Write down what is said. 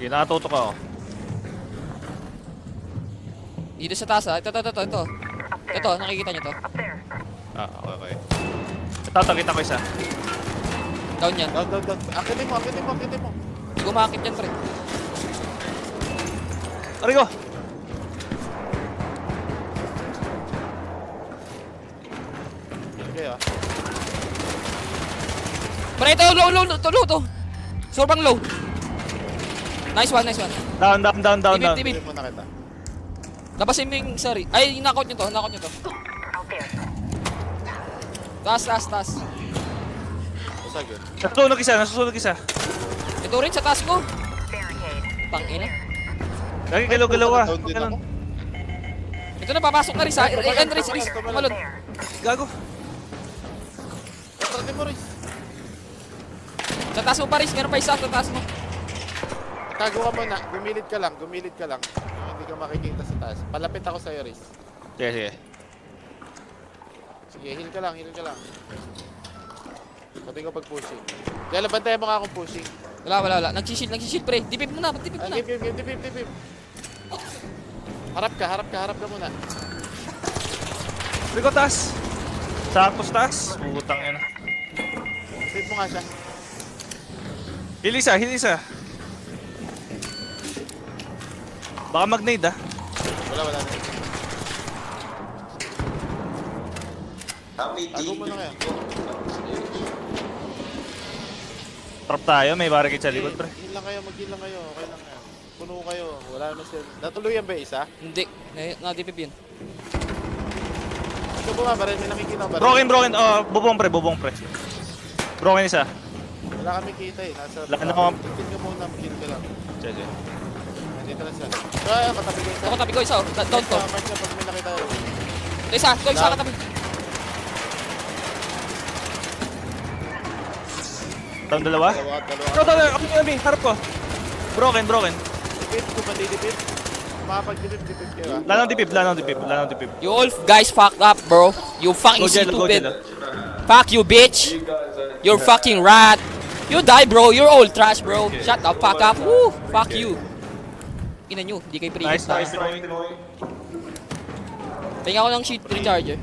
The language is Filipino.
Okay, nakatutok ako. Dito sa taas ha. Ito. Ito, nakikita nyo to. Ah, okay. Ito, kita ko isa. Down yan. Down. Akitin mo. Hindi ko makakit yan, pre. Aray ko! Okay ah. Pre, ito, low to. Sobrang low. Nice one. Down. Tibib. Hindi mo nakita. Labasin mo yung sorry. Ay, knock-out nyo to. Taas. Basag yun. Nasusunog isa. Ito rin sa taas ko. Pangina. Lagi galaw-galaw ah. Down din ako. Ito na, papasok na rin sa Riz. Tumalon. Gago. Atratin mo, Riz. Sa taas mo pa, Riz. Meron pa isa sa taas mo. Tago ka muna. Gumilid ka lang. Hindi ka makikita sa taas. Palapit ako sa'yo, Riz. Sige. Sige, heal ka lang. Sabi ko pag pushing. Kaya bantayan mo nga akong pushing. Wala. Nagsishield, pre. Dipip mo na. Dipip mo na. Dipip. Harap ka muna. Aray ko, taas. Saktos taas. Putang ina. Dipip mo nga siya. Hilis ah. Baka mag-nade ah. Wala na. Tago mo na kaya. Trap tayo, may barricade sa likod, pre. Mag-heal lang kayo. Okay lang yan. Puno kayo. Wala naman sila. Natuluyan ba isa? Hindi. Na-dipip yun. Ikaw bumabaril. May nakikita ko ba? Broken. Bubong pre. Broken isa. Wala kami kita eh. Wala na ako. Heal ka muna. Mag-heal ka lang. Sige. Nandito na siya. Kaya katabi ko isa. Ako tabi ko isa. Down to. Mark na pag may nakita yun. Ito isa katabi. Down dalawa. Dalawa. Kami, harap ko. Broken. Dipip. Kung mandidipip. Makapag-dipip kayo ah. Lanang dipip. You all guys fucked up, bro. You fucking Go stupid. jail. Fuck you, bitch. You're fucking rat. You die, bro. You're all trash, bro. Shut the fuck up. Woo. Fuck you. Ina nyo. Di kayo pre. Nice. Tingnan ko ng sheet recharger.